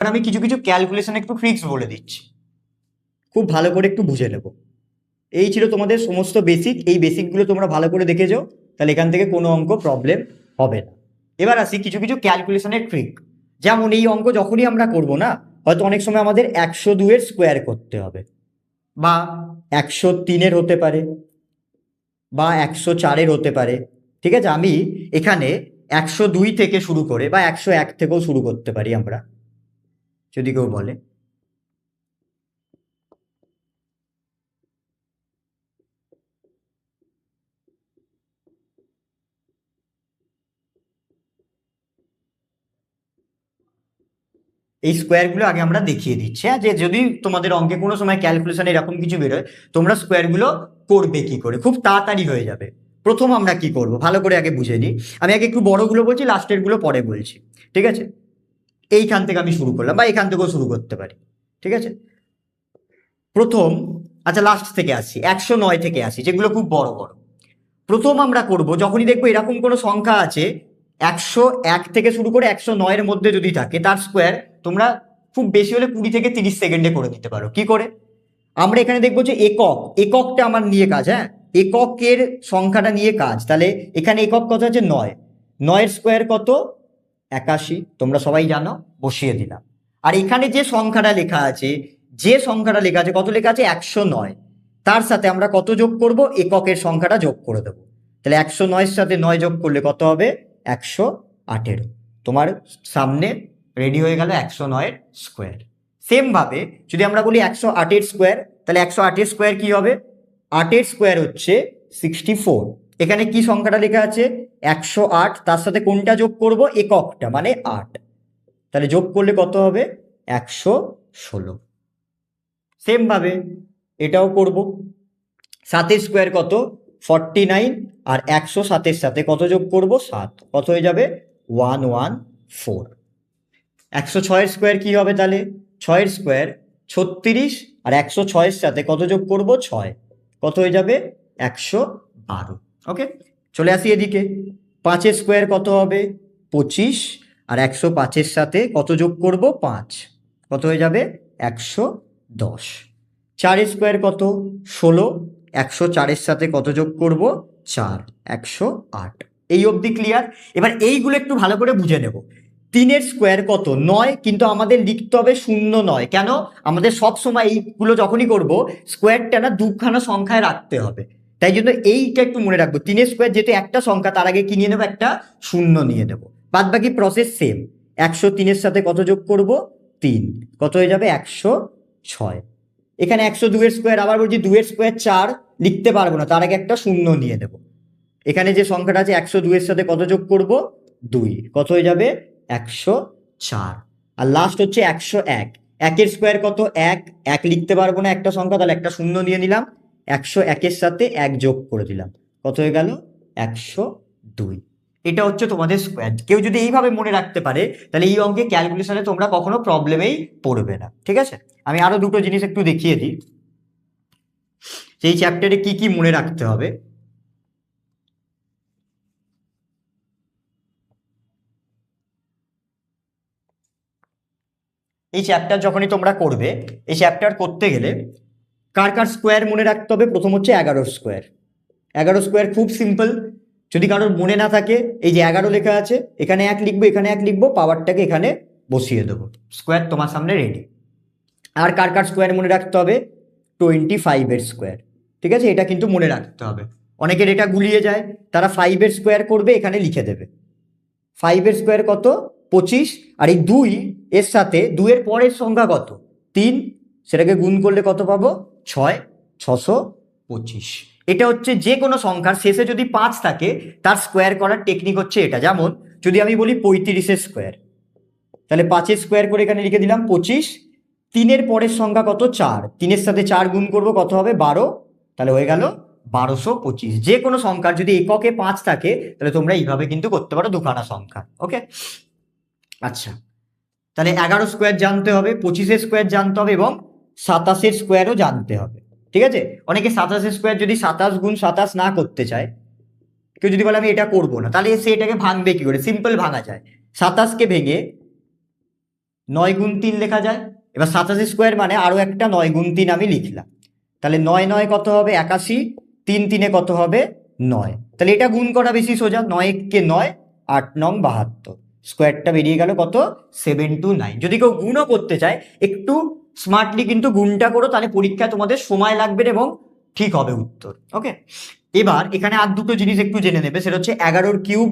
আমি কিছু কিছু ক্যালকুলেশন একটু ট্রিক্স বলে দিচ্ছি, খুব ভালো করে একটু বুঝে নেব। এই ছিল তোমাদের সমস্ত বেসিক। এই বেসিকগুলো তোমরা ভালো করে দেখে যাও, তাহলে এখান থেকে কোনো অঙ্ক প্রবলেম হবে না। এবার আসি কিছু কিছু ক্যালকুলেশনের ট্রিক। যেমন এই অঙ্ক যখনই আমরা করব না, হয়তো অনেক সময় আমাদের 102 স্কোয়ার করতে হবে, বা 103 হতে পারে, বা 104 হতে পারে। ঠিক আছে, আমি এখানে 102 থেকে শুরু করে বা 101 থেকেও শুরু করতে পারি আমরা, যদি কেউ বলে। এই স্কোয়ারগুলো আগে আমরা দেখিয়ে দিচ্ছি, হ্যাঁ, যে যদি তোমাদের অঙ্কে কোনো সময় ক্যালকুলেশন এরকম কিছু বেরোয়, তোমরা স্কোয়ারগুলো করবে কি করে, খুব তাড়াতাড়ি হয়ে যাবে। প্রথম আমরা কি করব ভালো করে আগে বুঝে নিই। আমি আগে একটু বড়গুলো বলছি, লাস্টের গুলো পরে বলছি। ঠিক আছে, এইখান থেকে আমি শুরু করলাম, বা এখান থেকেও শুরু করতে পারি। ঠিক আছে, প্রথম, আচ্ছা লাস্ট থেকে আসি, 109 থেকে আসি, যেগুলো খুব বড় বড়। প্রথম আমরা করব, যখনই দেখবো এরকম কোনো সংখ্যা আছে 101 থেকে শুরু করে 109 মধ্যে যদি থাকে, তার স্কোয়ার তোমরা খুব বেশি হলে 20 থেকে 30 সেকেন্ডে করে দিতে পারো। কি করে? আমরা এখানে দেখবো যে একক, এককটা আমার নিয়ে কাজ, হ্যাঁ, এককের সংখ্যাটা নিয়ে কাজ। তাহলে এখানে একক কত আছে? 9। 9-এর স্কোয়ার কত? 81। তোমরা সবাই জানো, বসিয়ে দিলাম। আর এখানে যে সংখ্যাটা লেখা আছে, কত লেখা আছে? 109। তার সাথে আমরা কত যোগ করব? এককের সংখ্যাটা যোগ করে দেবো। তাহলে 109-এর সাথে 9 যোগ করলে কত হবে? 118। তোমার সামনে রেডি হয়ে গেল 109-এর স্কোয়ার। সেম ভাবে যদি আমরা বলি 108-এর স্কোয়ার, তাহলে 108-এর স্কোয়ার কি হবে? 8-এর স্কোয়ার হচ্ছে 64। এখানে কি সংখ্যাটা লেখা আছে? 108। তার সাথে কোনটা যোগ করব? এককটা, মানে 8। তাহলে যোগ করলে কত হবে? 116। সেম ভাবে এটাও করব। 7-এর স্কোয়ার কত? 49। আর 107-এর সাথে কত যোগ করব? 7। কত হয়ে যাবে? 114। 106-এর স্কোয়ার কি হবে তাহলে? 6-এর স্কোয়ার 36। আর 106-এর সাথে কত যোগ করব? 6। কত হয়ে যাবে? 112। ওকে, চলে আসি এদিকে। 5-এর স্কোয়ার কত হবে? 25। আর 105-এর সাথে কত যোগ করব? 5। কত হয়ে যাবে? 110। 4-এর স্কোয়ার কত? 16। 104-এর সাথে কত যোগ করব? 4। 108। এই অবধি ক্লিয়ার? এবার এইগুলো একটু ভালো করে বুঝে নেব। 3-এর স্কোয়ার কত? 9। কিন্তু আমাদের লিখতে হবে 0-9। কেন? আমাদের সব সময় এইগুলো যখনই করব, স্কোয়ারটা না দুখানা সংখ্যায় রাখতে হবে। তাই জন্য এইটা একটু মনে রাখবো, 3-এর স্কোয়ার যেহেতু একটা সংখ্যা, তার আগে কি নিয়ে নেবো? একটা 0 নিয়ে নেবো। বাদ বাকি প্রসেস সেম। 103-এর সাথে কত যোগ করব? 3। কত হয়ে যাবে? 106। এখানে 102-এর স্কোয়ার, আবার বলছি 2-এর স্কোয়ার 4 লিখতে পারবো না, তার আগে একটা 0 নিয়ে নেব। এখানে যে সংখ্যাটা আছে 102-এর সাথে কত যোগ করব? 2। কত হয়ে যাবে? 104। আর লাস্ট হচ্ছে 101। 1-এর স্কোয়ার কত? 1। 1 লিখতে পারবো না একটা সংখ্যা, তাহলে একটা 0 নিয়ে নিলাম। 101-এর সাথে 1 যোগ করে দিলাম। কত হয়ে গেল? 102। এটা হচ্ছে তোমাদের স্কোয়ার। কেউ যদি এইভাবে মনে রাখতে পারে, তাহলে এই অঙ্কে ক্যালকুলেশনে তোমরা কখনো প্রবলেমেই পড়বে না। ঠিক আছে, আমি আরো দুটো জিনিস একটু দেখিয়ে দিই, সেই চ্যাপ্টারে কি কি মনে রাখতে হবে। এই চ্যাপ্টার যখনই তোমরা করবে, এই চ্যাপ্টার করতে গেলে কার কার স্কোয়ার মনে রাখতে হবে? প্রথম হচ্ছে 11 স্কোয়ার। 11 স্কোয়ার খুব সিম্পল। যদি কারোর মনে না থাকে, এই যে 11 লেখা আছে, এখানে 1 লিখবো, এখানে 1 লিখবো, পাওয়ারটাকে এখানে বসিয়ে দেবো, স্কোয়ার তোমার সামনে রেডি। আর কার কার স্কোয়ার মনে রাখতে হবে? 25-এর স্কোয়ার। ঠিক আছে, এটা কিন্তু মনে রাখতে হবে। অনেকের এটা গুলিয়ে যায়, তারা 5-এর স্কোয়ার করবে, এখানে লিখে দেবে। 5-এর স্কোয়ার কত? 25। আর এই 2 এর সাথে 2-এর পরের সংখ্যা কত? 3। সেটাকে গুণ করলে কত পাবো? 6। 625। এটা হচ্ছে যে কোনো সংখ্যার শেষে যদি 5 থাকে, তার স্কোয়ার করার টেকনিক হচ্ছে এটা। যেমন যদি আমি বলি 35-এর স্কোয়ার, তাহলে 5-এর স্কোয়ার করে এখানে লিখে দিলাম 25। 3-এর পরের সংখ্যা কত? 4। 3-এর সাথে 4 গুণ করবো, কত হবে? 12। তাহলে হয়ে গেল 1225। যে কোনো সংখ্যার যদি এককে 5 থাকে, তাহলে তোমরা এইভাবে কিন্তু করতে পারো দুখানা সংখ্যা। ওকে, আচ্ছা, তাহলে 11 স্কোয়ার জানতে হবে, 25-এর স্কোয়ার জানতে হবে, এবং 27-এর স্কোয়ারও জানতে হবে। ঠিক আছে, অনেকে 27-এর স্কোয়ার যদি 27 গুণ 27 না করতে চায়, কেউ যদি বলে আমি এটা করবো না, তাহলে সে এটাকে ভাঙবে কি করে? সিম্পল ভাঙা যায়। 27-কে ভেঙে 9 × 3 লেখা যায়। এবার 87 মানে আরো একটা 9 × 3 আমি লিখলাম, তাহলে 9 কত হবে 81, 3 কত হবে 9। তাহলে এটা গুণ করা বেশি সোজা, 9 8 9 72, স্কোয়ারটা বেরিয়ে গেল কত 729। যদি কেউ গুণও করতে চায় একটু স্মার্টলি কিন্তু গুণটা করো, তাহলে পরীক্ষায় তোমাদের সময় লাগবে এবং ঠিক হবে উত্তর। ওকে, এবার এখানে আর দুটো জিনিস একটু জেনে নেবে, সেটা হচ্ছে 11 কিউব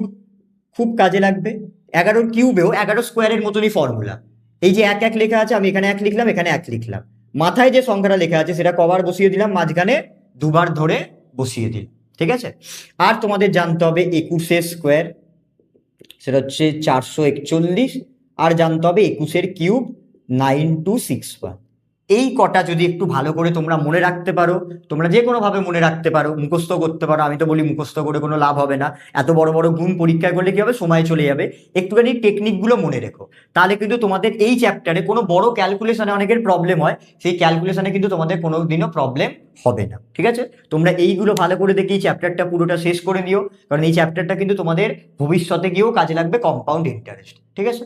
খুব কাজে লাগবে। 11 কিউবেও 11 স্কোয়ারের মতনই ফর্মুলা। এই যে 1 1 লেখা আছে, আমি এখানে 1 লিখলাম, এখানে 1 লিখলাম, মাথায় যে সংখ্যাটা লেখা আছে সেটা কবার বসিয়ে দিলাম, মাঝখানে দুবার ধরে বসিয়ে দিলাম। ঠিক আছে, আর তোমাদের জানতে হবে 21 স্কোয়ার, সেটা হচ্ছে 441, আর জানতে হবে 21 কিউব 9261। এই কটা যদি একটু ভালো করে তোমরা মনে রাখতে পারো, তোমরা যে কোনো ভাবে মনে রাখতে পারো, মুখস্থ করতে পারো। আমি তো বলি মুখস্থ করে কোনো লাভ হবে না, এত বড় বড় গুণ পরীক্ষায় করলে কি হবে, সময় চলে যাবে। একটুখানি টেকনিকগুলো মনে রেখো, তাহলে কিন্তু তোমাদের এই চ্যাপ্টারে কোনো বড় ক্যালকুলেশনে অনেকের প্রবলেম হয়, সেই ক্যালকুলেশনে কিন্তু তোমাদের কোনোদিনও প্রবলেম হবে না। ঠিক আছে, তোমরা এইগুলো ভালো করে দেখে এই চ্যাপ্টারটা পুরোটা শেষ করে দিও, কারণ এই চ্যাপ্টারটা কিন্তু তোমাদের ভবিষ্যতে গিয়েও কাজে লাগবে, কম্পাউন্ড ইন্টারেস্ট। ঠিক আছে।